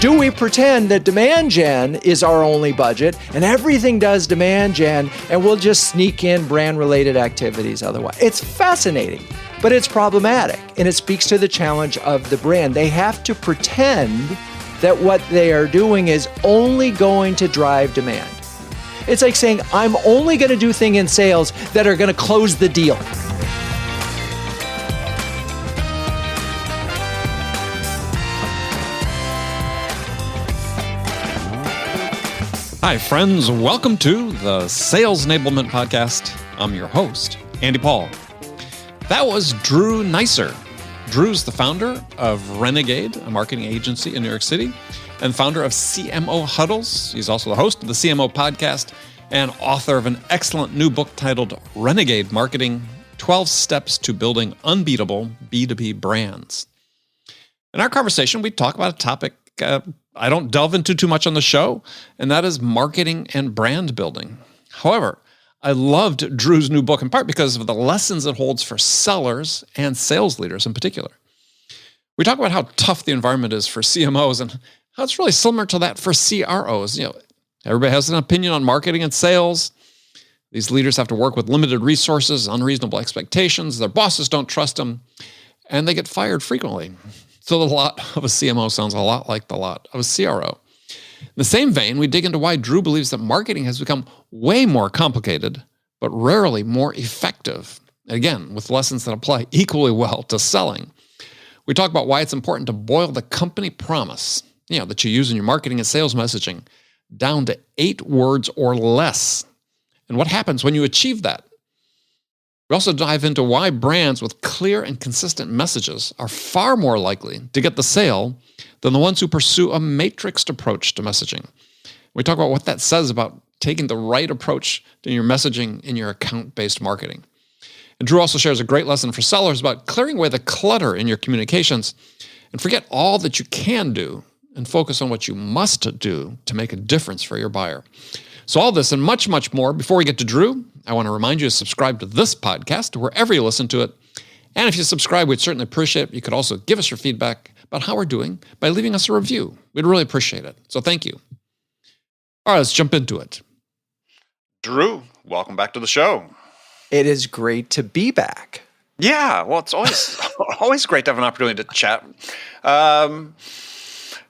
do we pretend that demand gen is our only budget and everything does demand gen and we'll just sneak in brand-related activities otherwise? It's fascinating, but it's problematic, and it speaks to the challenge of the brand. They have to pretend that what they are doing is only going to drive demand. It's like saying, I'm only going to do things in sales that are going to close the deal. Hi, friends. Welcome to the Sales Enablement Podcast. I'm your host, Andy Paul. That was Drew Neisser. Drew's the founder of Renegade, a marketing agency in New York City, and founder of CMO Huddles. He's also the host of the CMO podcast and author of an excellent new book titled Renegade Marketing, 12 Steps to Building Unbeatable B2B Brands. In our conversation, we talk about a topic I don't delve into too much on the show, and that is marketing and brand building. However, I loved Drew's new book in part because of the lessons it holds for sellers and sales leaders in particular. We talk about how tough the environment is for CMOs and how it's really similar to that for CROs. Everybody has an opinion on marketing and sales. These leaders have to work with limited resources, unreasonable expectations. Their bosses don't trust them, and they get fired frequently. So the lot of a CMO sounds a lot like the lot of a CRO. In the same vein, we dig into why Drew believes that marketing has become way more complicated, but rarely more effective. Again, with lessons that apply equally well to selling. We talk about why it's important to boil the company promise, that you use in your marketing and sales messaging, down to 8 words or less, and what happens when you achieve that. We also dive into why brands with clear and consistent messages are far more likely to get the sale than the ones who pursue a matrixed approach to messaging. We talk about what that says about taking the right approach to your messaging in your account-based marketing. And Drew also shares a great lesson for sellers about clearing away the clutter in your communications and forget all that you can do and focus on what you must do to make a difference for your buyer. So all this and much, much more. Before we get to Drew, I want to remind you to subscribe to this podcast wherever you listen to it. And if you subscribe, we'd certainly appreciate it. You could also give us your feedback about how we're doing by leaving us a review. We'd really appreciate it. So thank you. All right, let's jump into it. Drew, welcome back to the show. It is great to be back. Yeah, well, it's always great to have an opportunity to chat. I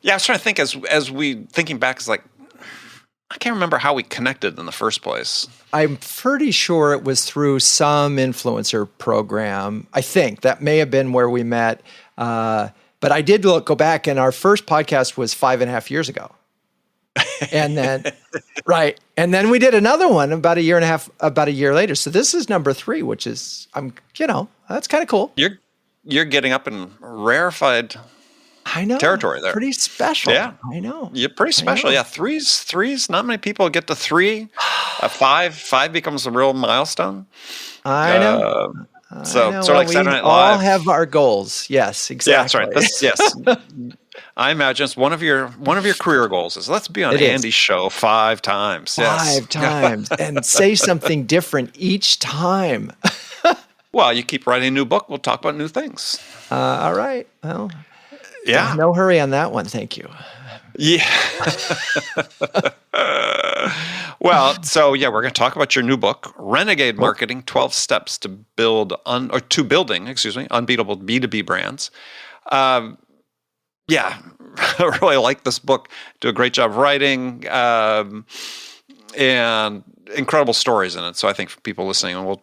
was trying to think as we thinking back, it's like, I can't remember how we connected in the first place. I'm pretty sure it was through some influencer program. I think that may have been where we met. But I did go back, and our first podcast was 5.5 years ago. And then, right. And then we did another one about a year later. So this is number 3, which is, that's kind of cool. You're getting up in rarefied territory there. Pretty special. Yeah. I know. You're pretty special. Yeah. Threes, not many people get to 3. 5 becomes a real milestone. I know. So sort of like Saturday Night Live. We all have our goals. Yes, exactly. Yeah, that's right. Yes. I imagine it's one of your career goals is let's be on Andy's show 5 times. 5 times and say something different each time. Well, you keep writing a new book. We'll talk about new things. All right. Well, yeah. No hurry on that one. Thank you. Yeah. Well, so we're going to talk about your new book, Renegade Marketing: 12 Steps to Building Unbeatable B2B Brands. I really like this book. Do a great job of writing, and incredible stories in it. So I think for people listening, and we'll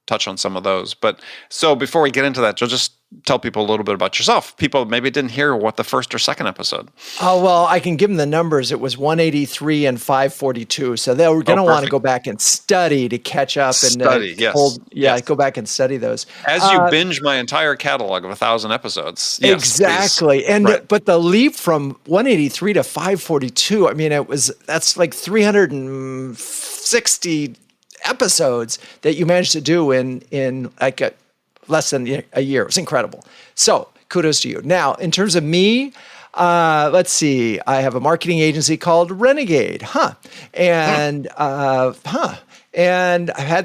touch on some of those. But so before we get into that, you'll just tell people a little bit about yourself. People maybe didn't hear what the first or second episode. Oh, well, I can give them the numbers. It was 183 and 542. So they're going to want to go back and study to catch up go back and study those. As you binge my entire catalog of 1,000 episodes. Yes, exactly. Please. And but the leap from 183 to 542, I mean, that's like 360 episodes that you managed to do in like less than a year. It was incredible. So kudos to you. Now, in terms of me, let's see. I have a marketing agency called Renegade. And I've had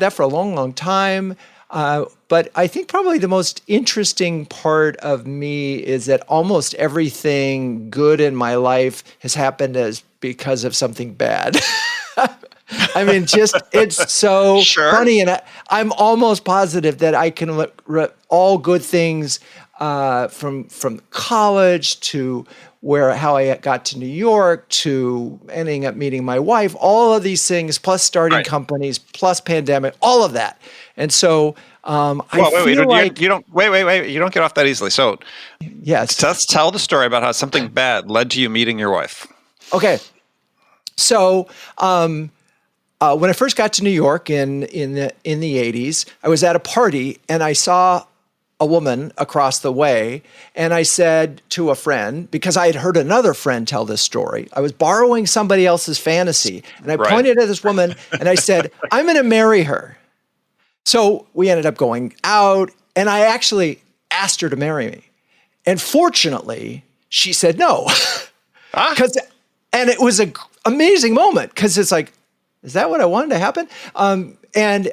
that for a long, long time. But I think probably the most interesting part of me is that almost everything good in my life has happened because of something bad. I mean, it's so funny. And I'm almost positive that I can look all good things from college to how I got to New York to ending up meeting my wife, all of these things, plus starting companies, plus pandemic, all of that. And so I feel like you don't get off that easily. So yes, let's tell the story about how something bad led to you meeting your wife. Okay, so when I first got to New York in the 80s, I was at a party and I saw a woman across the way, and I said to a friend, because I had heard another friend tell this story, I was borrowing somebody else's fantasy, and I pointed at this woman and I said, I'm going to marry her. So we ended up going out, and I actually asked her to marry me. And fortunately, she said no. And it was an amazing moment, because it's like, is that what I wanted to happen? And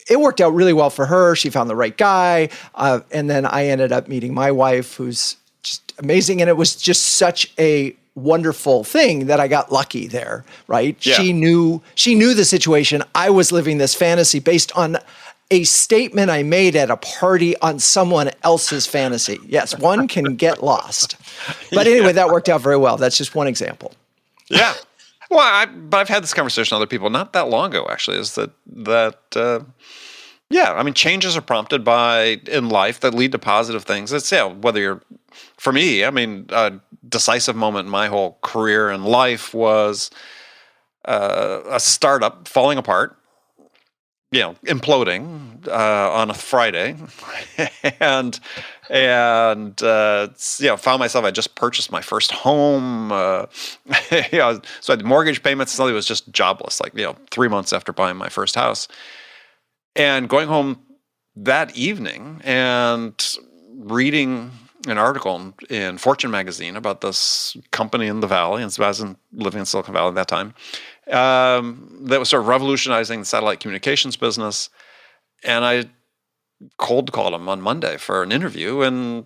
it worked out really well for her. She found the right guy. And then I ended up meeting my wife, who's just amazing. And it was just such a wonderful thing that I got lucky there, right? Yeah. She knew the situation. I was living this fantasy based on a statement I made at a party on someone else's fantasy. Yes, one can get lost. But anyway, that worked out very well. That's just one example. Yeah. Well, but I've had this conversation with other people not that long ago, actually, is I mean, changes are prompted in life that lead to positive things. It's, for me, I mean, a decisive moment in my whole career and life was a startup falling apart, imploding on a Friday, and found myself, I just purchased my first home. So I had mortgage payments. Suddenly was just jobless, 3 months after buying my first house. And going home that evening and reading an article in Fortune magazine about this company in the Valley, and I was living in Silicon Valley at that time, that was sort of revolutionizing the satellite communications business. And I cold called him on Monday for an interview and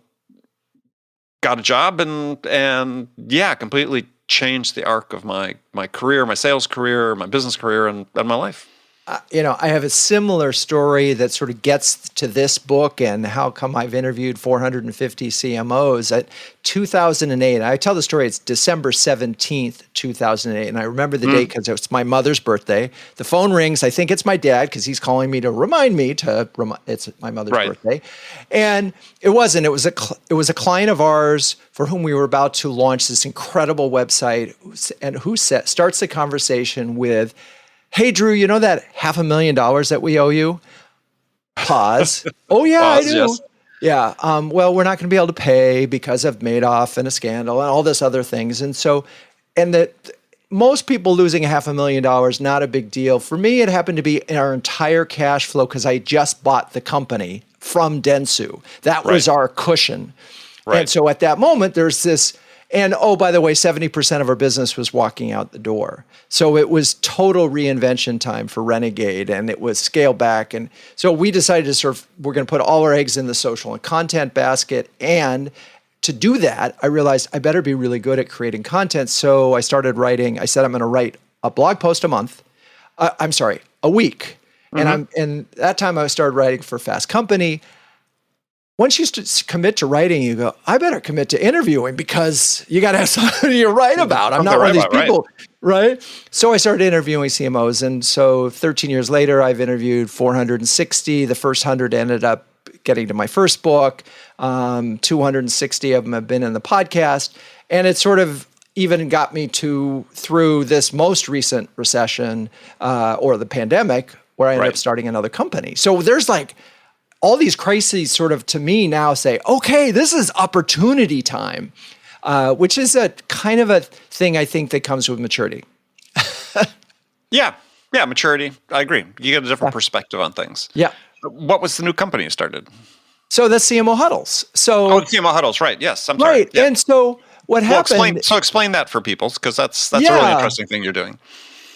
got a job and completely changed the arc of my career, my sales career, my business career, and my life. I have a similar story that sort of gets to this book and how come I've interviewed 450 CMOs. At 2008, I tell the story, it's December 17th, 2008, and I remember the date because it's my mother's birthday. The phone rings. I think it's my dad because he's calling me to remind me it's my mother's birthday. And it wasn't. It was a client of ours for whom we were about to launch this incredible website, and who starts the conversation with, "Hey, Drew, you know that $500,000 that we owe you?" Pause. "Oh, yeah, I do." Yes. "Yeah. Well, we're not going to be able to pay because of Madoff and a scandal and all this other things." And so, most people losing $500,000, not a big deal. For me, it happened to be our entire cash flow because I just bought the company from Dentsu. That was our cushion. Right. And so at that moment, there's this. And by the way, 70% of our business was walking out the door. So it was total reinvention time for Renegade, and it was scale back. And so we decided we're going to put all our eggs in the social and content basket. And to do that, I realized I better be really good at creating content. So I started writing. I said I'm going to write a blog post a week. Mm-hmm. And that time I started writing for Fast Company. Once you commit to writing, you go, I better commit to interviewing because you got to have something to write about. I'm not one of these people, right? So I started interviewing CMOs. And so 13 years later, I've interviewed 460. The first 100 ended up getting to my first book. 260 of them have been in the podcast. And it sort of even got me through this most recent recession or the pandemic, where I ended up starting another company. So there's all these crises sort of, to me now, say, okay, this is opportunity time, which is a kind of a thing I think that comes with maturity. Yeah, maturity. I agree. You get a different perspective on things. Yeah. What was the new company you started? So that's CMO Huddles. CMO Huddles, right. Yes, I'm sorry. Right, yeah. And so what happened... Explain that for people, because that's a really interesting thing you're doing.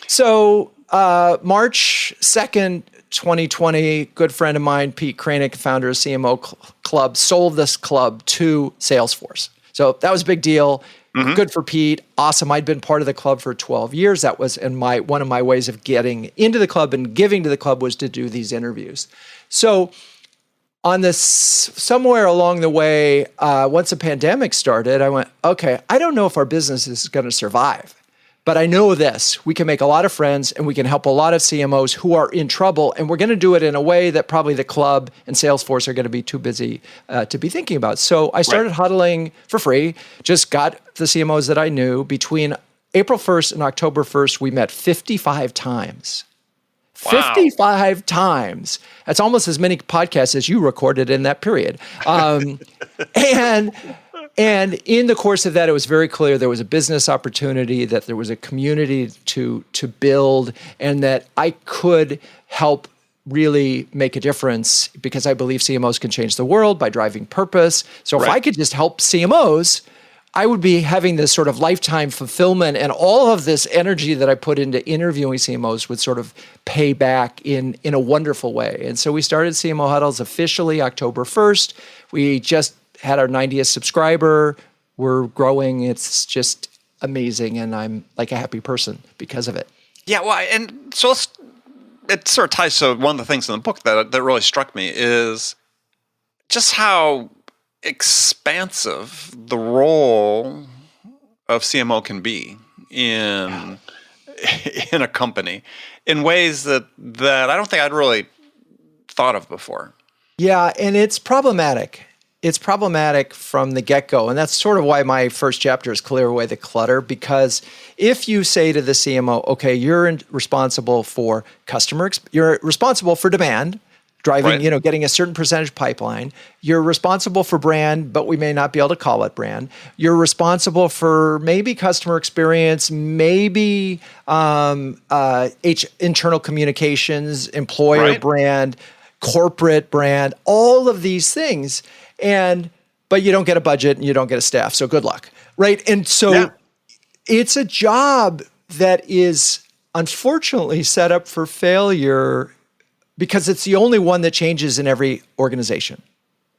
So March 2nd, 2020, good friend of mine, Pete Kranick, founder of CMO Club, sold this club to Salesforce. So that was a big deal. Good for Pete. Awesome. I'd been part of the club for 12 years. That was one of my ways of getting into the club and giving to the club was to do these interviews. So on this, somewhere along the way, once the pandemic started, I went, okay, I don't know if our business is going to survive. But I know this, we can make a lot of friends and we can help a lot of CMOs who are in trouble. And we're going to do it in a way that probably the club and Salesforce are going to be too busy to be thinking about. So I started huddling for free, just got the CMOs that I knew. Between April 1st and October 1st, we met 55 times. Wow. 55 times. That's almost as many podcasts as you recorded in that period. And in the course of that, it was very clear there was a business opportunity, that there was a community to build, and that I could help really make a difference because I believe CMOs can change the world by driving purpose. So if I could just help CMOs, I would be having this sort of lifetime fulfillment, and all of this energy that I put into interviewing CMOs would sort of pay back in a wonderful way. And so we started CMO Huddles officially October 1st. We just had our 90th subscriber. We're growing. It's just amazing. And I'm like a happy person because of it. Yeah. Well, and so it sort of ties to one of the things in the book that really struck me is just how expansive the role of CMO can be in a company in ways that I don't think I'd really thought of before. Yeah. And it's problematic. It's problematic from the get-go. And that's sort of why my first chapter is clear away the clutter, because if you say to the CMO, okay, you're responsible for you're responsible for demand, driving, getting a certain percentage pipeline. You're responsible for brand, but we may not be able to call it brand. You're responsible for maybe customer experience, maybe internal communications, employer brand, corporate brand, all of these things. But you don't get a budget and you don't get a staff. So good luck. Right. And so it's a job that is unfortunately set up for failure because it's the only one that changes in every organization.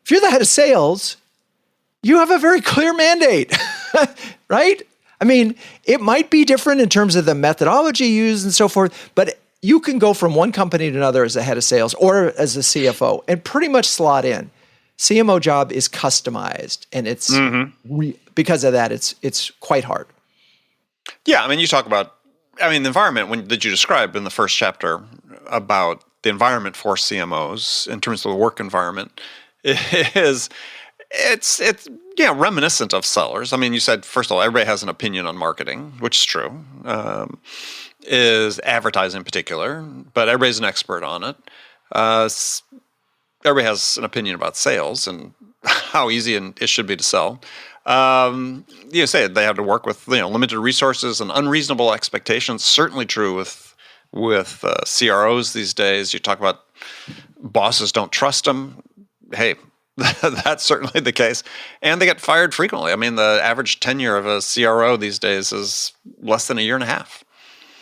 If you're the head of sales, you have a very clear mandate, right? I mean, it might be different in terms of the methodology used and so forth, but you can go from one company to another as a head of sales or as a CFO and pretty much slot in. CMO job is customized, and it's because of that, it's quite hard. Yeah, I mean, you talk about, the environment that you described in the first chapter about the environment for CMOs in terms of the work environment it's reminiscent of sellers. I mean, you said first of all, everybody has an opinion on marketing, which is true. Is advertising in particular, but everybody's an expert on it. Everybody has an opinion about sales and how easy it should be to sell. You say they have to work with limited resources and unreasonable expectations. Certainly true with CROs these days. You talk about bosses don't trust them. Hey, that's certainly the case, and they get fired frequently. I mean, the average tenure of a CRO these days is less than a year and a half.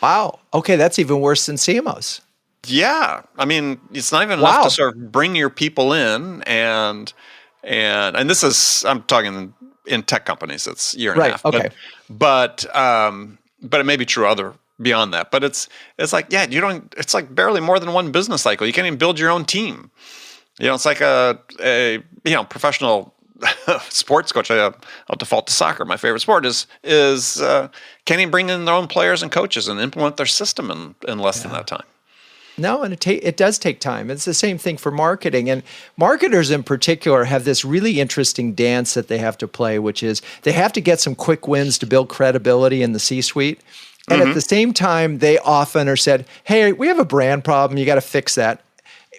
Wow. Okay, that's even worse than CMOs. Yeah, I mean, it's not even enough to sort of bring your people in, and this is, I'm talking in tech companies. It's a year and a half. Okay. But it may be true beyond that. But it's like it's like barely more than one business cycle. You can't even build your own team. It's like a professional sports coach. I'll default to soccer. My favorite sport is can't even bring in their own players and coaches and implement their system in less than that time. No, and it does take time. It's the same thing for marketing. And marketers in particular have this really interesting dance that they have to play, which is they have to get some quick wins to build credibility in the C-suite. And at the same time, they often are said, hey, we have a brand problem. You got to fix that.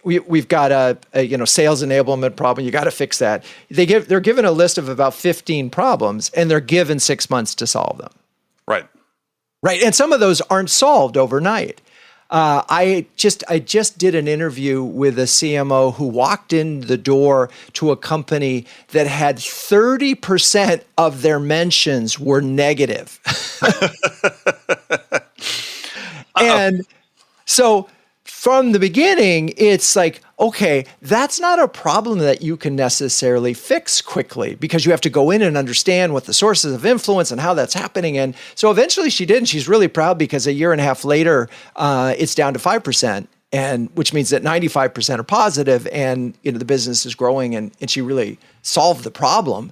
We've got a sales enablement problem. You got to fix that. They're given a list of about 15 problems, and they're given 6 months to solve them. Right. And some of those aren't solved overnight. I just did an interview with a CMO who walked in the door to a company that had 30% of their mentions were negative. And So from the beginning, it's like, okay, that's not a problem that you can necessarily fix quickly because you have to go in and understand what the sources of influence and how that's happening. And so eventually she did, and she's really proud because a year and a half later, it's down to 5%, and which means that 95% are positive, and the business is growing, and she really solved the problem.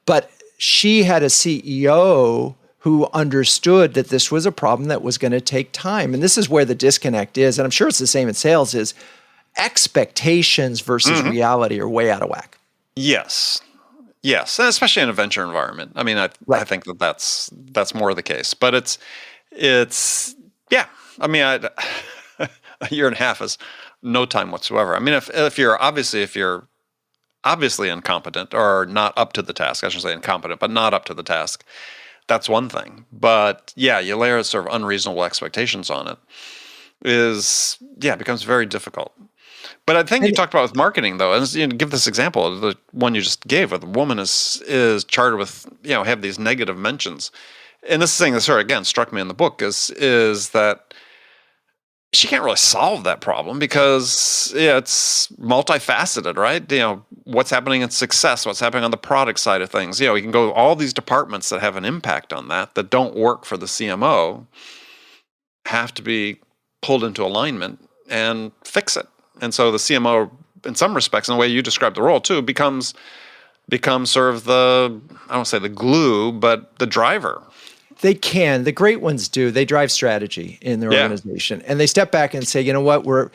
But she had a CEO who understood that this was a problem that was going to take time. And this is where the disconnect is. And I'm sure it's the same in sales, is expectations versus reality are way out of whack. Yes. Yes. And especially in a venture environment. I mean, I think that's more the case, but it's yeah. I mean, a year and a half is no time whatsoever. I mean, if you're obviously incompetent or not up to the task, I shouldn't say incompetent, but not up to the task, that's one thing. But yeah, you layer sort of unreasonable expectations on it, it becomes very difficult. But I think you talked about with marketing, though, and give this example, the one you just gave, where the woman is charged with, have these negative mentions. And this thing that sort of, again, struck me in the book is that she can't really solve that problem because it's multifaceted, right? What's happening in success, what's happening on the product side of things. You can go all these departments that have an impact on that don't work for the CMO have to be pulled into alignment and fix it. And so the CMO, in some respects, in the way you described the role too, becomes sort of I don't want to say the glue, but the driver. They can. The great ones do. They drive strategy in their organization. And they step back and say, you know what, we're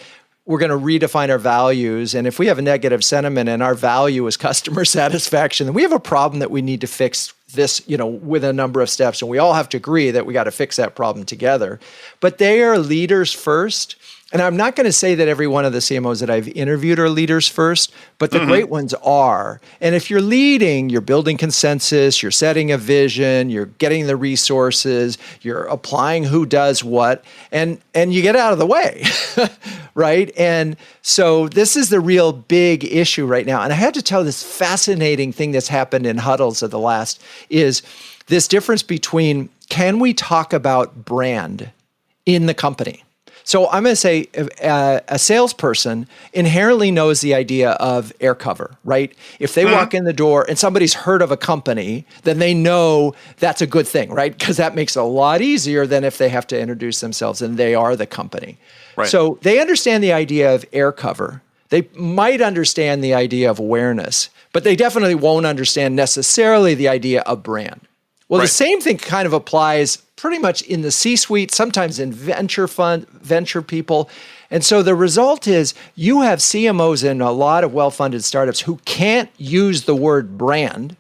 going to redefine our values. And if we have a negative sentiment and our value is customer satisfaction, then we have a problem that we need to fix this, with a number of steps. And we all have to agree that we got to fix that problem together. But they are leaders first. And I'm not going to say that every one of the CMOs that I've interviewed are leaders first, but the great ones are. And if you're leading, you're building consensus, you're setting a vision, you're getting the resources, you're applying who does what, and you get out of the way, right? And so this is the real big issue right now. And I had to tell this fascinating thing that's happened in huddles of the last is this difference between, can we talk about brand in the company? So I'm going to say a salesperson inherently knows the idea of air cover, right? If they walk in the door and somebody's heard of a company, then they know that's a good thing, right? Because that makes it a lot easier than if they have to introduce themselves and they are the company. Right. So they understand the idea of air cover. They might understand the idea of awareness, but they definitely won't understand necessarily the idea of brand. Well, the same thing kind of applies pretty much in the C-suite, sometimes in venture people. And so the result is you have CMOs in a lot of well-funded startups who can't use the word brand.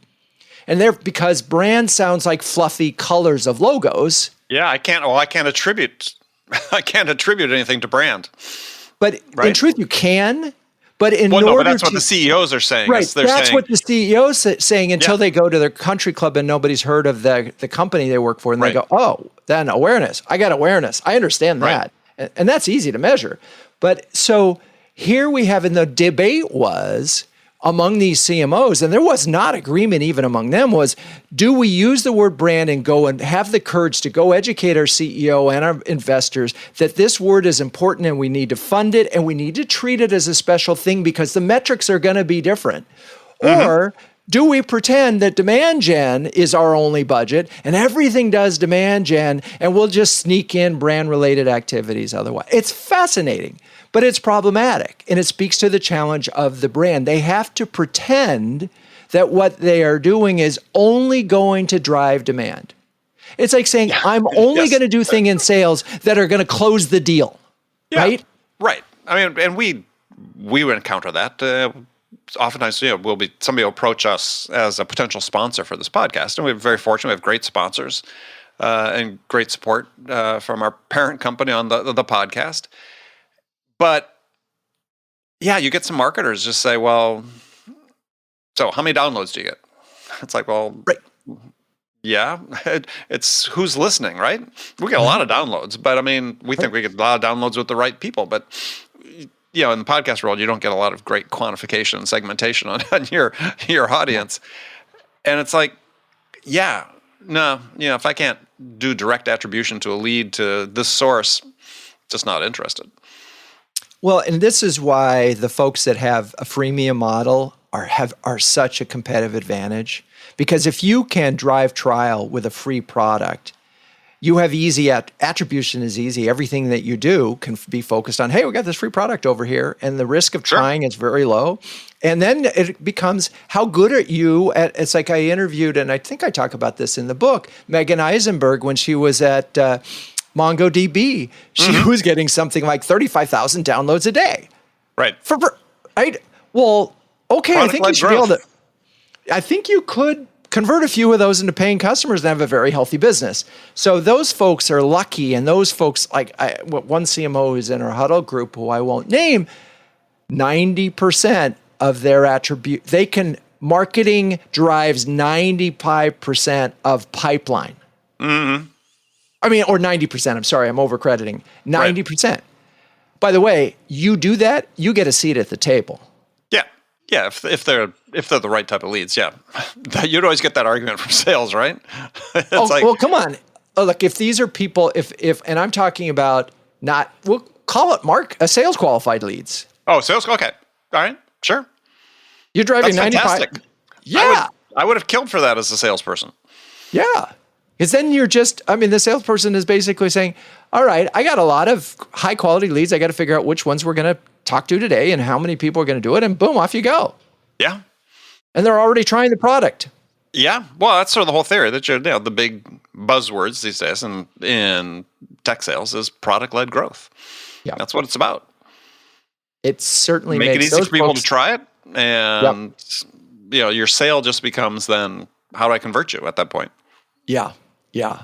And because brand sounds like fluffy colors of logos. Yeah, I can't attribute anything to brand. But in truth, you can. But but that's what the CEOs are saying. Right, that's what the CEOs are saying until they go to their country club and nobody's heard of the company they work for. And they go, oh, then awareness. I got awareness. I understand that. And that's easy to measure. But so here we have, and the debate was among these CMOs, and there was not agreement even among them, was do we use the word brand and go and have the courage to go educate our CEO and our investors that this word is important and we need to fund it and we need to treat it as a special thing because the metrics are going to be different? Or do we pretend that demand gen is our only budget and everything does demand gen and we'll just sneak in brand related activities otherwise? It's fascinating, but it's problematic. And it speaks to the challenge of the brand. They have to pretend that what they are doing is only going to drive demand. It's like saying, I'm only going to do things in sales that are going to close the deal, right? Right. I mean, and we would encounter that. Oftentimes, somebody will approach us as a potential sponsor for this podcast, and we're very fortunate. We have great sponsors and great support from our parent company on the podcast. But yeah, you get some marketers just say, "Well, so how many downloads do you get?" It's like, well, yeah, it's who's listening, right? We get a lot of downloads, but I mean, we think we get a lot of downloads with the right people, but. In the podcast world, you don't get a lot of great quantification and segmentation on your audience. And it's like, if I can't do direct attribution to a lead to this source, just not interested. Well, and this is why the folks that have a freemium model are such a competitive advantage. Because if you can drive trial with a free product, you have easy attribution is easy. Everything that you do can be focused on, hey, we got this free product over here, and the risk of trying is very low. And then it becomes, how good are you at, it's like I interviewed, and I think I talk about this in the book, Megan Eisenberg, when she was at MongoDB, she was getting something like 35,000 downloads a day. Right. Well, okay, I think you should be able to, I think you could convert a few of those into paying customers and have a very healthy business. So those folks are lucky, and those folks, like one CMO who's in our huddle group, who I won't name, 90% of their attribute, marketing drives 95% of pipeline. Mm-hmm. I mean, or 90%, I'm sorry, I'm overcrediting. 90%. Right. By the way, you do that, you get a seat at the table. Yeah, if they're the right type of leads, yeah. You'd always get that argument from sales, right? Well, come on. Look, if these are people, if and I'm talking about we'll call it sales qualified leads. Oh, sales, okay. All right, sure. You're driving 95. Fantastic. Yeah. I would have killed for that as a salesperson. Yeah. Because then the salesperson is basically saying, all right, I got a lot of high quality leads. I got to figure out which ones we're going to talk to today and how many people are going to do it, and boom, off you go. Yeah. And they're already trying the product. Yeah. Well, that's sort of the whole theory that the big buzzwords these days in tech sales is product-led growth. Yeah. That's what it's about. It certainly make makes it easy those for people folks to try it, and your sale just becomes then, how do I convert you at that point? Yeah. Yeah.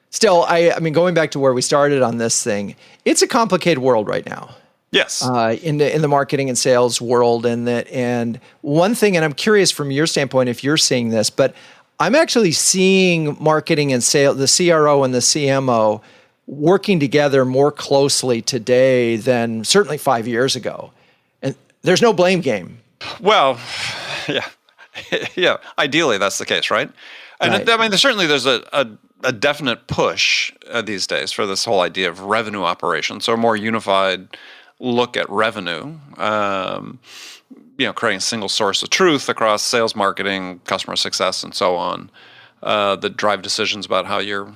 Still, I mean, going back to where we started on this thing, it's a complicated world right now. Yes. In the marketing and sales world, and one thing, and I'm curious from your standpoint if you're seeing this, but I'm actually seeing marketing and sales, the CRO and the CMO, working together more closely today than certainly 5 years ago. And there's no blame game. Well, yeah, yeah. Ideally, that's the case, right? And right. I mean, there's a definite push these days for this whole idea of revenue operations, so a more unified look at revenue, creating a single source of truth across sales, marketing, customer success, and so on, that drive decisions about how you're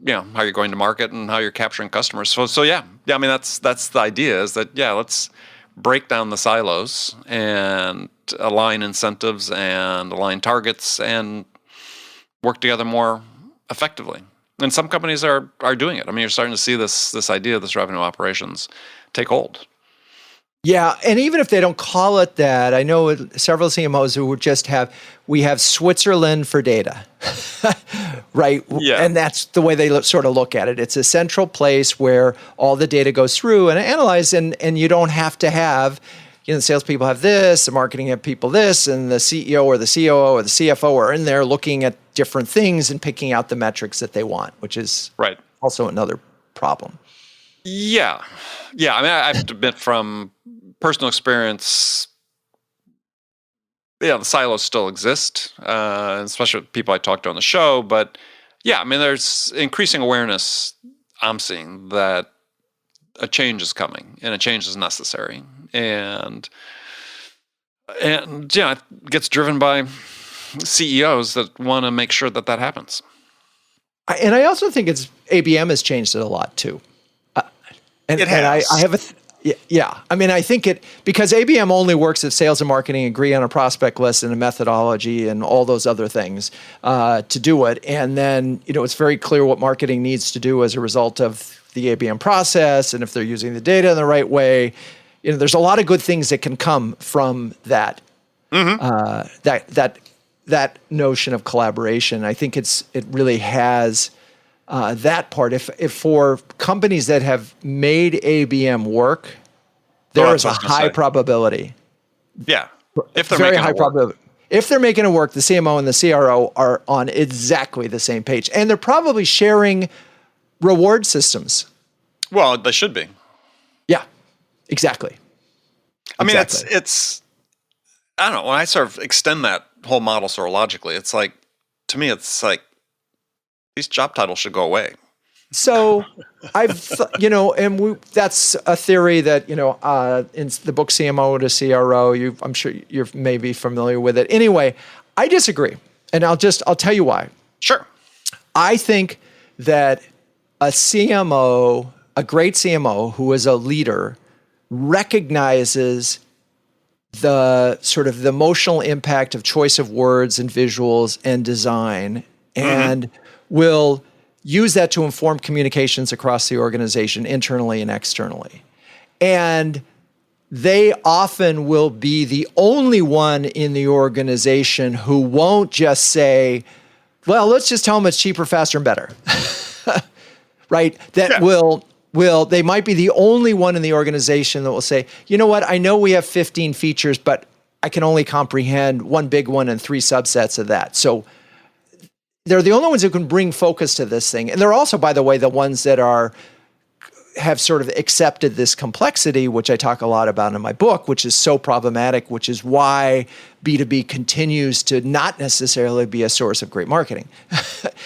going to market and how you're capturing customers. So yeah. I mean, that's the idea, is that, let's break down the silos and align incentives and align targets and work together more effectively. And some companies are doing it. I mean, you're starting to see this idea of this revenue operations take hold. Yeah, and even if they don't call it that, I know several CMOs who would just we have Switzerland for data, right? Yeah. And that's the way they sort of look at it. It's a central place where all the data goes through and analyzed, and you don't have to have, the salespeople have this, the marketing people this, and the CEO or the COO or the CFO are in there looking at different things and picking out the metrics that they want, which is also another problem. Yeah. I mean, I have to admit from personal experience, the silos still exist, especially with people I talk to on the show. But I mean, there's increasing awareness I'm seeing that a change is coming and a change is necessary. And it gets driven by CEOs that want to make sure that happens. And I also think ABM has changed it a lot too. It has. And I have I mean, I think because ABM only works if sales and marketing agree on a prospect list and a methodology and all those other things to do it. And then, it's very clear what marketing needs to do as a result of the ABM process. And if they're using the data in the right way, there's a lot of good things that can come from that, that notion of collaboration. I think it really has that part. If for companies that have made ABM work, there is a high probability. Yeah, if they're very making high it probability. work. If they're making it work, the CMO and the CRO are on exactly the same page, and they're probably sharing reward systems. Well, they should be. Yeah, exactly. I mean, it's. I don't know. When I sort of extend that whole model sort of logically, it's like, to me, it's like these job titles should go away. So that's a theory that, in the book CMO to CRO, I'm sure you're maybe familiar with it. Anyway, I disagree. And I'll tell you why. Sure. I think that a CMO, a great CMO who is a leader, recognizes the sort of the emotional impact of choice of words and visuals and design, and will use that to inform communications across the organization, internally and externally. And they often will be the only one in the organization who won't just say, well, let's just tell them it's cheaper, faster, and better. Right? They might be the only one in the organization that will say, you know what, I know we have 15 features, but I can only comprehend one big one and 3 subsets of that. So they're the only ones who can bring focus to this thing. And they're also, by the way, the ones that have sort of accepted this complexity, which I talk a lot about in my book, which is so problematic, which is why B2B continues to not necessarily be a source of great marketing.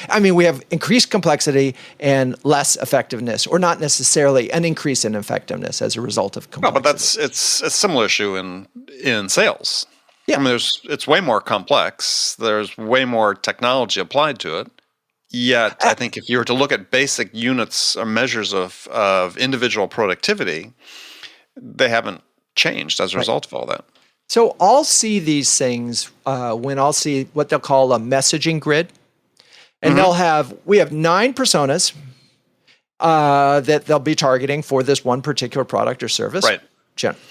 I mean, we have increased complexity and less effectiveness, or not necessarily an increase in effectiveness as a result of complexity. No, but it's a similar issue in sales. Yeah. I mean, it's way more complex. There's way more technology applied to it. Yet, I think if you were to look at basic units or measures of individual productivity, they haven't changed as a result of all that. So I'll see these things when I'll see what they'll call a messaging grid. And we have 9 personas that they'll be targeting for this one particular product or service. Right.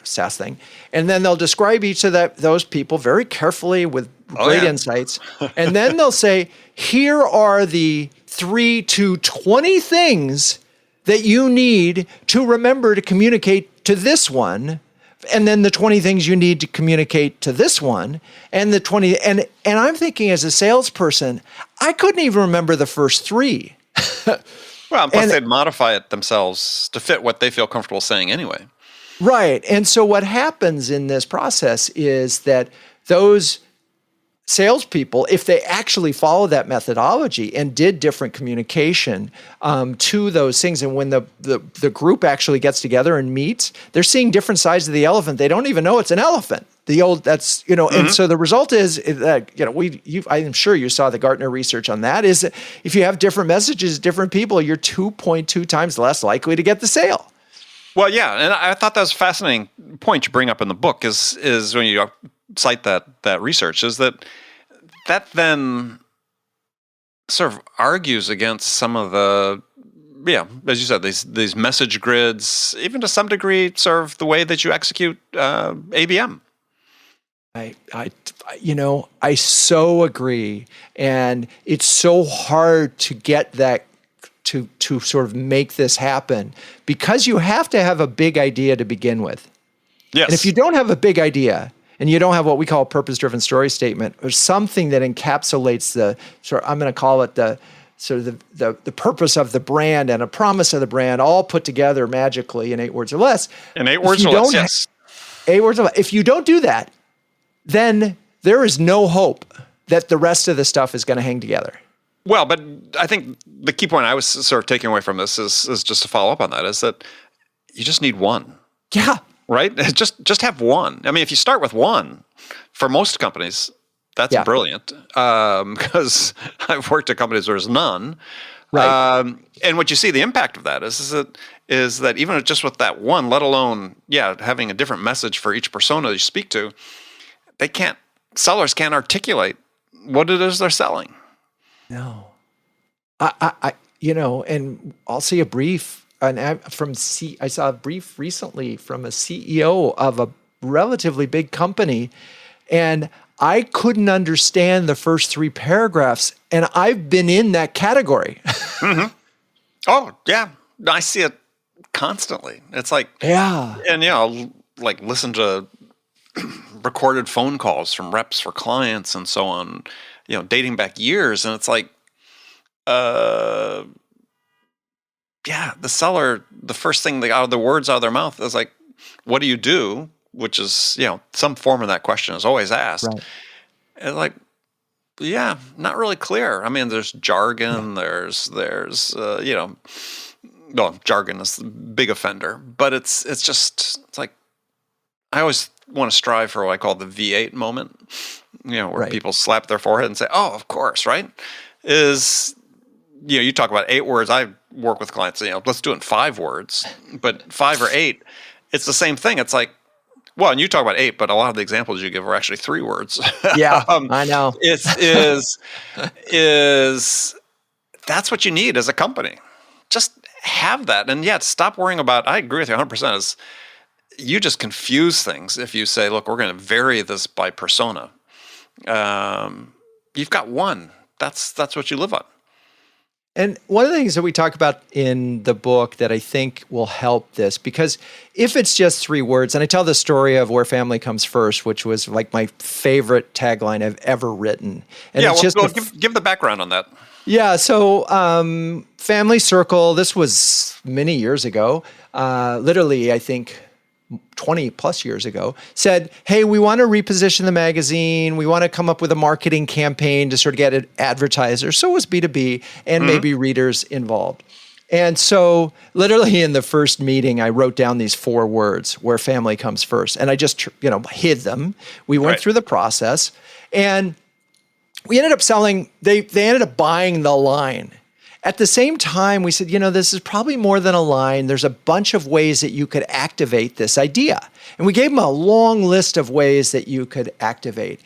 SaaS thing. And then they'll describe each of those people very carefully with great insights. And then they'll say, here are the 3 to 20 things that you need to remember to communicate to this one. And then the 20 things you need to communicate to this one. And the 20, and I'm thinking as a salesperson, I couldn't even remember the first 3. Well, plus they'd modify it themselves to fit what they feel comfortable saying anyway. Right. And so what happens in this process is that those salespeople, if they actually follow that methodology and did different communication to those things, and when the group actually gets together and meets, they're seeing different sides of the elephant. They don't even know it's an elephant. And so the result is that, I'm sure you saw the Gartner research on that, is that if you have different messages, different people, you're 2.2 times less likely to get the sale. Well, yeah, and I thought that was a fascinating point you bring up in the book is when you cite that research, is that then sort of argues against some of the, as you said, these message grids, even to some degree, serve the way that you execute ABM. I so agree, and it's so hard to get that. To sort of make this happen, because you have to have a big idea to begin with. Yes. And if you don't have a big idea and you don't have what we call a purpose-driven story statement, or something that encapsulates I'm going to call it the purpose of the brand and a promise of the brand, all put together magically in 8 words or less. In 8 words or less, yes. 8 words or less. If you don't do that, then there is no hope that the rest of the stuff is going to hang together. Well, but I think the key point I was sort of taking away from this is just to follow up on that, is that you just need one. Yeah. Right? Just have one. I mean, if you start with one, for most companies, that's brilliant. Because I've worked at companies where there's none. Right. And what you see, the impact of that is that even just with that one, let alone, having a different message for each persona you speak to, sellers can't articulate what it is they're selling. No, and I'll see a brief, I saw a brief recently from a CEO of a relatively big company, and I couldn't understand the first 3 paragraphs, and I've been in that category. Oh, yeah. I see it constantly. It's like, and I'll like listen to recorded phone calls from reps for clients and so on, dating back years. And it's like, the seller, the first thing the words out of their mouth is like, what do you do? Which is, some form of that question is always asked. Right. And like, yeah, not really clear. I mean, there's jargon. There's well, jargon is the big offender, but it's like I always want to strive for what I call the V8 moment. Where Right. people slap their forehead and say, "Oh, of course," right? You talk about 8 words. I work with clients, let's do it in 5 words, but 5 or 8, it's the same thing. It's like, well, and you talk about 8, but a lot of the examples you give are actually 3 words. Yeah, I know. Is that's what you need as a company. Just have that. And yet stop worrying about, I agree with you 100%, is you just confuse things if you say, look, we're going to vary this by persona. You've got one. That's what you live on. And one of the things that we talk about in the book that I think will help this, because if it's just 3 words, and I tell the story of where family comes first, which was like my favorite tagline I've ever written. And Yeah, it's give the background on that. Yeah, so Family Circle, this was many years ago, literally, I think 20 plus years ago, said, hey, we want to reposition the magazine. We want to come up with a marketing campaign to sort of get advertisers. So it was B2B and maybe readers involved. And so literally in the first meeting, I wrote down these 4 words, where family comes first. And I just, hid them. We went through the process, and we ended up selling, they ended up buying the line. At the same time, we said, this is probably more than a line. There's a bunch of ways that you could activate this idea. And we gave them a long list of ways that you could activate.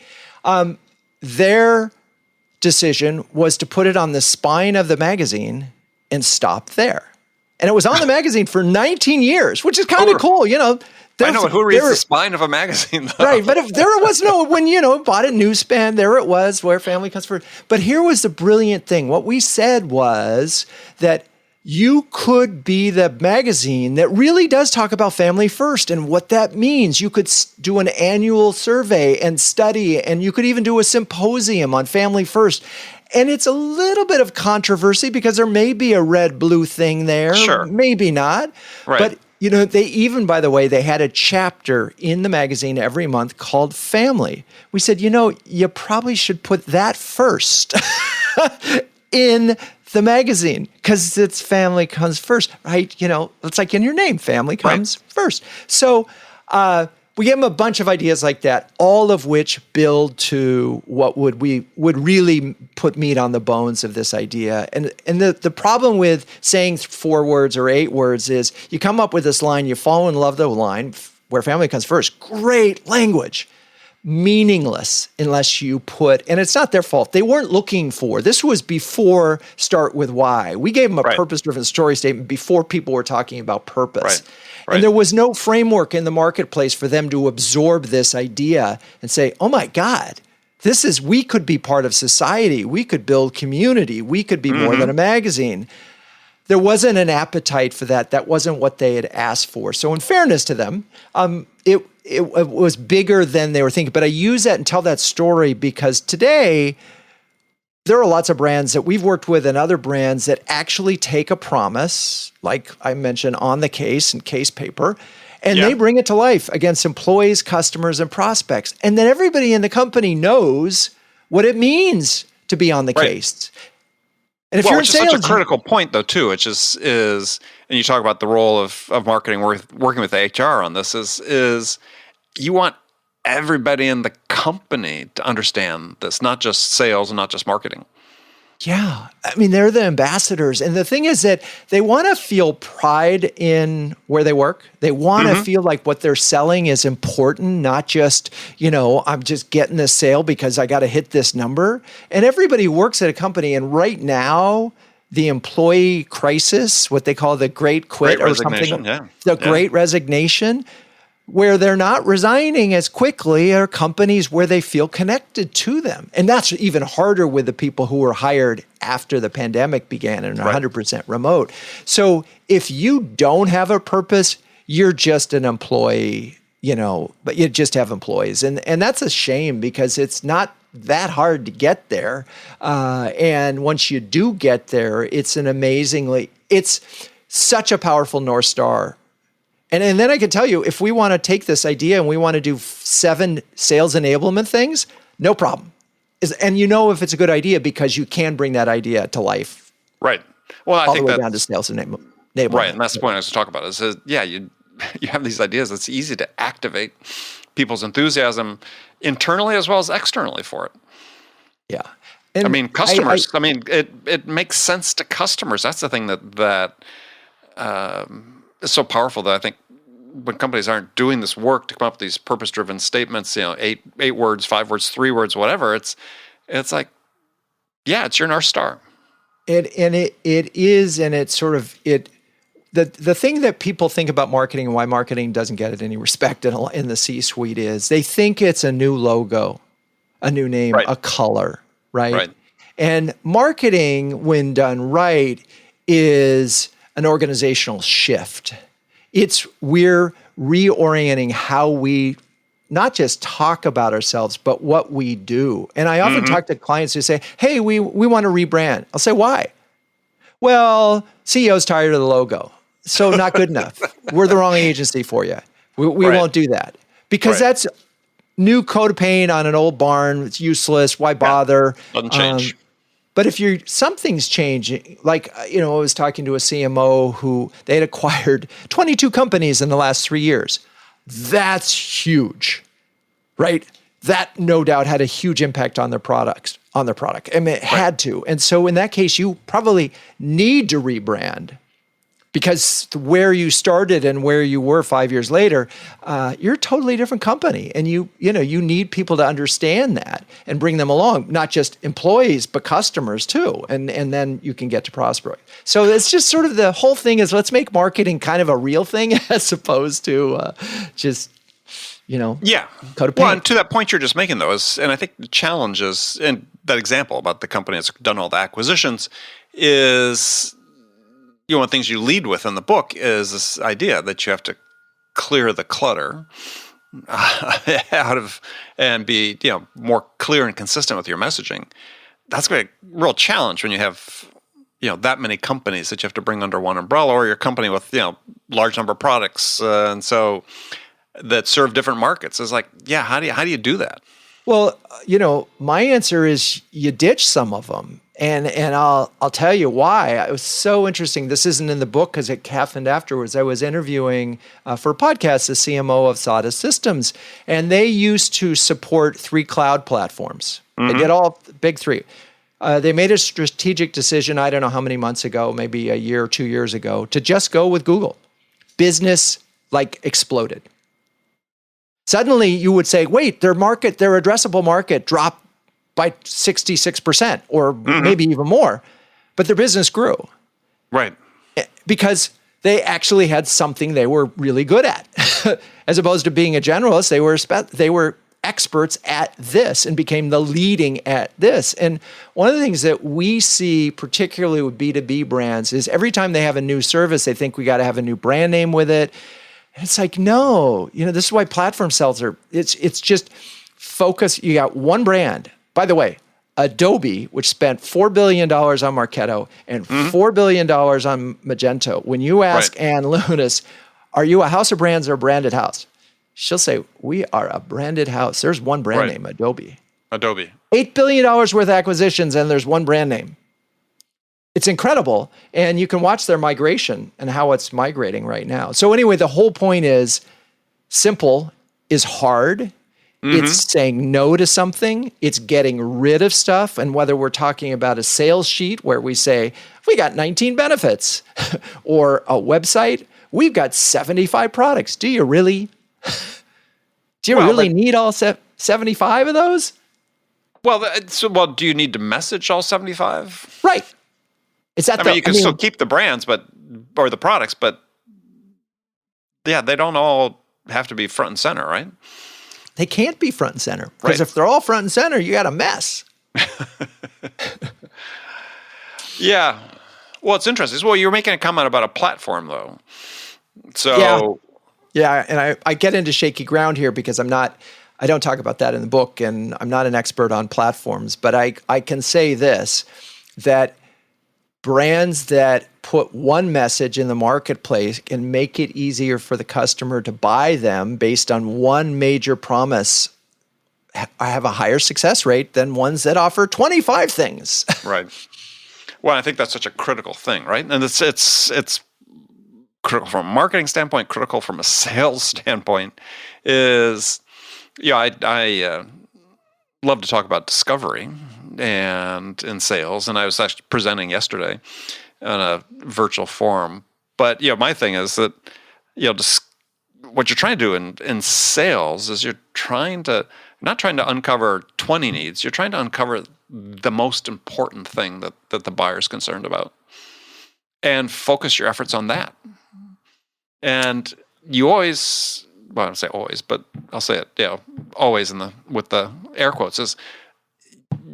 Their decision was to put it on the spine of the magazine and stop there. And it was on the magazine for 19 years, which is kind of cool, I know, but who reads the spine of a magazine, though? Right, but if there was when bought a newsstand, there it was, where family comes first. But here was the brilliant thing. What we said was that you could be the magazine that really does talk about family first and what that means. You could do an annual survey and study, and you could even do a symposium on family first. And it's a little bit of controversy because there may be a red-blue thing there. Sure. Maybe not. Right. But they even, by the way, they had a chapter in the magazine every month called Family. We said, you probably should put that first in the magazine because it's family comes first, right? It's like in your name, family comes first. So we gave them a bunch of ideas like that, all of which build to what would really put meat on the bones of this idea. And the problem with saying 4 words or 8 words is you come up with this line, you fall in love with the line, where family comes first. Great language. Meaningless unless you and it's not their fault. They weren't looking for, this was before Start With Why. We gave them a purpose-driven story statement before people were talking about purpose. Right. And there was no framework in the marketplace for them to absorb this idea and say, oh my God, we could be part of society. We could build community. We could be more than a magazine. There wasn't an appetite for that. That wasn't what they had asked for. So in fairness to them, it was bigger than they were thinking. But I use that and tell that story because today, there are lots of brands that we've worked with and other brands that actually take a promise, like I mentioned, on the case and case paper, and they bring it to life against employees, customers, and prospects. And then everybody in the company knows what it means to be on the case. And if you're in sales, such a critical point, though, too, which is, and you talk about the role of marketing, working with HR on this, is you want everybody in the company to understand this, not just sales and not just marketing. Yeah. I mean, they're the ambassadors. And the thing is that they want to feel pride in where they work. They want to feel like what they're selling is important, not just, I'm just getting this sale because I got to hit this number. And everybody works at a company. And right now, the employee crisis, what they call the great quit or something, great resignation, where they're not resigning as quickly are companies where they feel connected to them. And that's even harder with the people who were hired after the pandemic began and are 100% remote. So if you don't have a purpose, you're just an employee, but you just have employees. And that's a shame because it's not that hard to get there. And once you do get there, it's such a powerful North Star. And then I can tell you, if we want to take this idea and we want to do 7 sales enablement things, no problem. And you know if it's a good idea because you can bring that idea to life. Right. Well, I all think the way that's down to sales enablement. right, and that's the point I was talking about. Is you have these ideas. It's easy to activate people's enthusiasm internally as well as externally for it. Yeah. And I mean, customers. It makes sense to customers. That's the thing that is so powerful that I think when companies aren't doing this work to come up with these purpose-driven statements, 8 words, 5 words, 3 words, whatever, it's like, yeah, it's your North Star. It is, and it's sort of it. The thing that people think about marketing and why marketing doesn't get any respect in the C-suite is they think it's a new logo, a new name, right. a color, right? Right. And marketing, when done right, is an organizational shift. We're reorienting how we not just talk about ourselves, but what we do. And I often talk to clients who say, hey, we want to rebrand. I'll say, why? Well, CEO's tired of the logo. So not good enough. We're the wrong agency for you. We won't do that. Because that's new coat of paint on an old barn. It's useless. Why bother? Doesn't change. But if something's changing, like, I was talking to a CMO who they had acquired 22 companies in the last 3 years. That's huge, right? That no doubt had a huge impact on their product. I mean, it had to. And so in that case, you probably need to rebrand because where you started and where you were 5 years later, you're a totally different company. And you need people to understand that and bring them along, not just employees, but customers too. And then you can get to prospering. So it's just sort of the whole thing is let's make marketing kind of a real thing as opposed to just, coat of paint. Well, and to that point you're just making, though, and I think the challenge is, and that example about the company that's done all the acquisitions is, one of the things you lead with in the book is this idea that you have to clear the clutter out of and be more clear and consistent with your messaging. That's going to be a real challenge when you have that many companies that you have to bring under one umbrella, or your company with large number of products, and so that serve different markets. Is like, how do you do that? Well, my answer is you ditch some of them. And I'll tell you why. It was so interesting. This isn't in the book because it happened afterwards. I was interviewing for a podcast the CMO of SADA Systems, and they used to support 3 cloud platforms. They did all big 3. They made a strategic decision, I don't know how many months ago, maybe a year or 2 years ago, to just go with Google. Business exploded. Suddenly you would say, wait, their addressable market dropped by 66% or maybe even more, but their business grew. Right. Because they actually had something they were really good at. As opposed to being a generalist, they were experts at this and became the leading at this. And one of the things that we see, particularly with B2B brands, is every time they have a new service, they think we got to have a new brand name with it. And it's like, no, this is why platform sales it's just focus. You got one brand. By the way, Adobe, which spent $4 billion on Marketo and $4 billion on Magento. When you ask Ann Lunas, are you a house of brands or a branded house? She'll say, we are a branded house. There's one brand name, Adobe. $8 billion worth of acquisitions, and there's one brand name. It's incredible. And you can watch their migration and how it's migrating right now. So anyway, the whole point is simple is hard. It's saying no to something. It's getting rid of stuff. And whether we're talking about a sales sheet where we say, we got 19 benefits, or a website, we've got 75 products. Do you really need all 75 of those? Well, do you need to message all 75? Right. You can still keep the brands, or the products, but they don't all have to be front and center, right? They can't be front and center because if they're all front and center, you got a mess. Yeah. Well, it's interesting. Well, you were making a comment about a platform, though. So yeah, and I get into shaky ground here because I don't talk about that in the book, and I'm not an expert on platforms, but I can say this, that brands that put one message in the marketplace and make it easier for the customer to buy them based on one major promise I have a higher success rate than ones that offer 25 things. Right. Well, I think that's such a critical thing, right? And it's critical from a marketing standpoint, critical from a sales standpoint. Is I love to talk about discovery and in sales, and I was actually presenting yesterday on a virtual forum. But my thing is that what you're trying to do in sales is you're not trying to uncover 20 needs. You're trying to uncover the most important thing that the buyer's concerned about, and focus your efforts on that. And you always, well, I don't say always, but I'll say it, always with the air quotes, is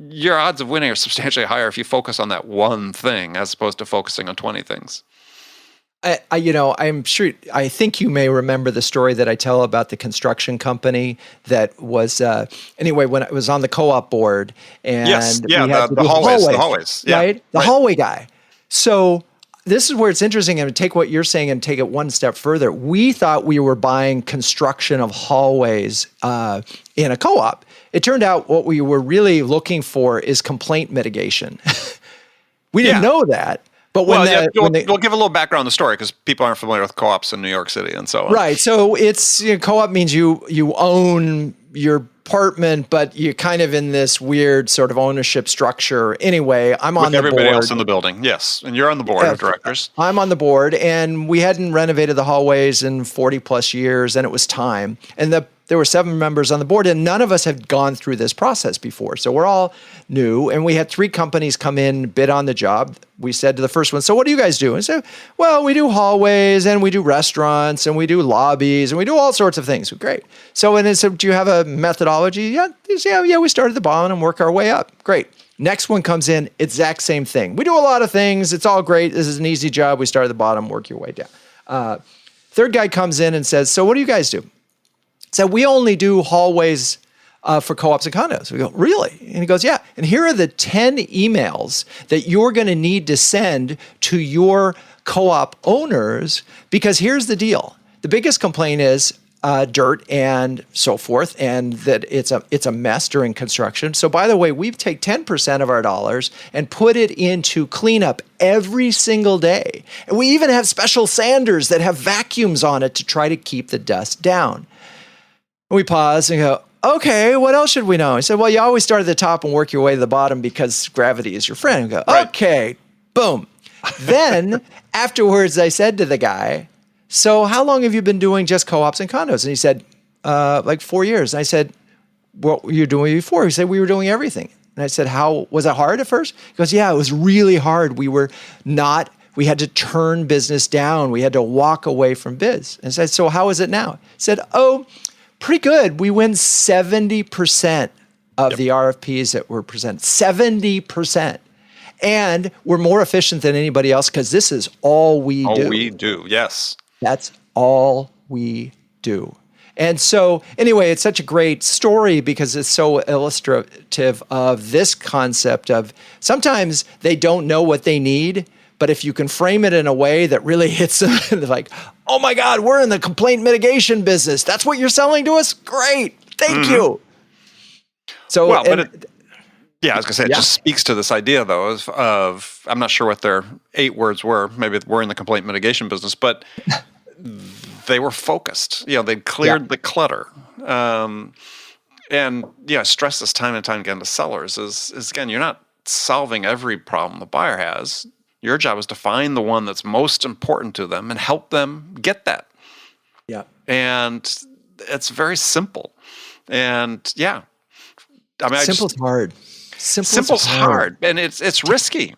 your odds of winning are substantially higher if you focus on that one thing as opposed to focusing on 20 things. I'm sure, I think you may remember the story that I tell about the construction company that was, anyway, when I was on the co-op board, and the hallways, right? The hallway guy. So this is where it's interesting, and take what you're saying and take it one step further. We thought we were buying construction of hallways in a co-op. It turned out what we were really looking for is complaint mitigation. We didn't know that. But we'll give a little background on the story because people aren't familiar with co-ops in New York City and so on. Right. So it's co-op means you own your apartment, but you're kind of in this weird sort of ownership structure. Anyway, I'm on the board. With everybody else in the building, yes. And you're on the board of directors. I'm on the board, and we hadn't renovated the hallways in 40 plus years, and it was time. And there were 7 members on the board, and none of us had gone through this process before. So we're all new, and we had 3 companies come in, bid on the job. We said to the first one, so what do you guys do? And said, well, we do hallways, and we do restaurants, and we do lobbies, and we do all sorts of things. Great. So, and it said, do you have a methodology? Yeah, we started at the bottom and work our way up. Great. Next one comes in, exact same thing. We do a lot of things. It's all great. This is an easy job. We start at the bottom, work your way down. Third guy comes in and says, so what do you guys do? So we only do hallways for co-ops and condos. We go, really? And he goes, yeah. And here are the 10 emails that you're going to need to send to your co-op owners, because here's the deal. The biggest complaint is dirt and so forth, and that it's a mess during construction. So by the way, we take 10% of our dollars and put it into cleanup every single day. And we even have special sanders that have vacuums on it to try to keep the dust down. We pause and go, okay, what else should we know? He said, well, you always start at the top and work your way to the bottom because gravity is your friend. We go, okay, boom. Then afterwards, I said to the guy, so how long have you been doing just co-ops and condos? And he said, like 4 years. And I said, what were you doing before? He said, we were doing everything. And I said, how, was it hard at first? He goes, yeah, it was really hard. We had to turn business down. We had to walk away from biz. And I said, so how is it now? He said, pretty good. We win 70% of the RFPs that were presented. 70%. And we're more efficient than anybody else because this is all we do. All we do, yes. That's all we do. And so anyway, it's such a great story because it's so illustrative of this concept of sometimes they don't know what they need, but if you can frame it in a way that really hits them, they're like, oh my God, we're in the complaint mitigation business. That's what you're selling to us? Great. Thank you. So, I was going to say, it just speaks to this idea, though, of I'm not sure what their 8 words were. Maybe we're in the complaint mitigation business, but they were focused. They cleared the clutter. And I stress this time and time again to sellers is again, you're not solving every problem the buyer has. Your job is to find the one that's most important to them and help them get that. Yeah. And it's very simple. And simple's hard. Simple's hard. And it's risky.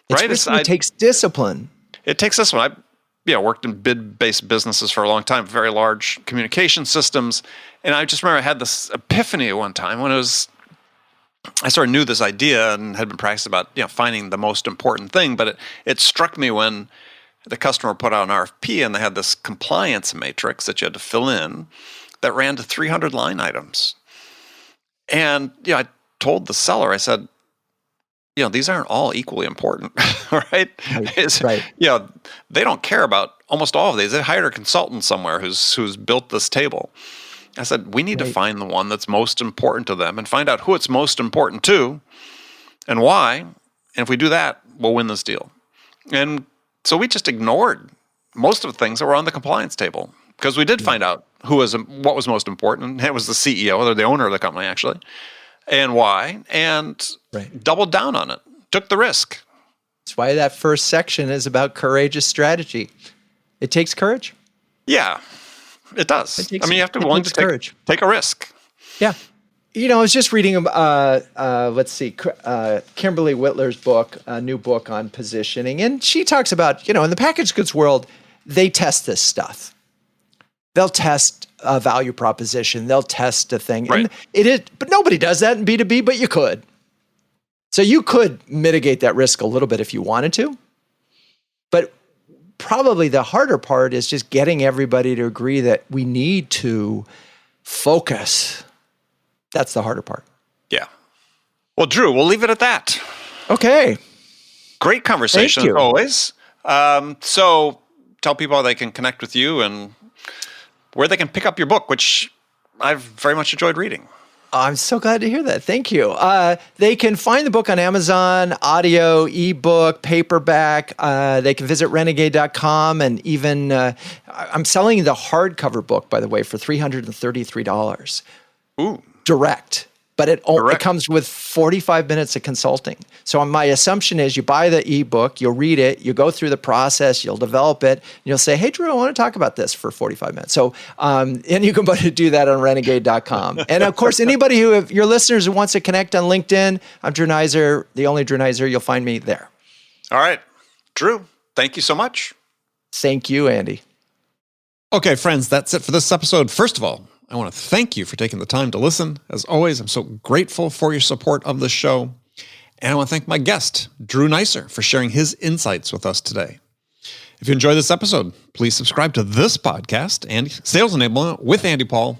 Right? It takes discipline. It takes discipline. I worked in bid-based businesses for a long time, very large communication systems. And I just remember I had this epiphany at one time when I sort of knew this idea and had been practicing about finding the most important thing, but it struck me when the customer put out an RFP and they had this compliance matrix that you had to fill in that ran to 300 line items. And I told the seller, I said, these aren't all equally important, right? They don't care about almost all of these. They hired a consultant somewhere who's built this table. I said, we need to find the one that's most important to them and find out who it's most important to and why. And if we do that, we'll win this deal. And so we just ignored most of the things that were on the compliance table because we did find out what was most important. And it was the CEO or the owner of the company, actually, and why, and doubled down on it, took the risk. That's why that first section is about courageous strategy. It takes courage. Yeah, it does. You have to be willing to take a risk. Yeah. I was just reading, Kimberly Whitler's book, a new book on positioning. And she talks about, in the packaged goods world, they test this stuff. They'll test a value proposition. They'll test a thing. Right. And but nobody does that in B2B, but you could. So you could mitigate that risk a little bit if you wanted to. But probably the harder part is just getting everybody to agree that we need to focus. That's the harder part. Yeah. Well, Drew, we'll leave it at that. Okay. Great conversation as always. So tell people how they can connect with you and where they can pick up your book, which I've very much enjoyed reading. I'm so glad to hear that. Thank you. They can find the book on Amazon, audio, ebook, paperback. They can visit renegade.com, and even I'm selling the hardcover book, by the way, for $333. Ooh. Direct. But it comes with 45 minutes of consulting. So my assumption is you buy the ebook, you'll read it, you go through the process, you'll develop it, and you'll say, hey, Drew, I want to talk about this for 45 minutes. So, and you can do that on renegade.com. And of course, anybody your listeners who wants to connect on LinkedIn, I'm Drew Neisser, the only Drew Neisser, you'll find me there. All right. Drew, thank you so much. Thank you, Andy. Okay, friends, that's it for this episode. First of all, I want to thank you for taking the time to listen. As always, I'm so grateful for your support of the show. And I want to thank my guest, Drew Neisser, for sharing his insights with us today. If you enjoyed this episode, please subscribe to this podcast and Sales Enablement with Andy Paul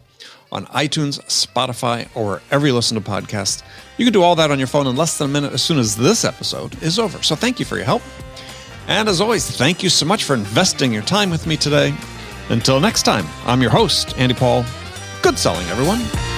on iTunes, Spotify, or wherever you listen to podcasts. You can do all that on your phone in less than a minute as soon as this episode is over. So thank you for your help. And as always, thank you so much for investing your time with me today. Until next time, I'm your host, Andy Paul. Good selling, everyone.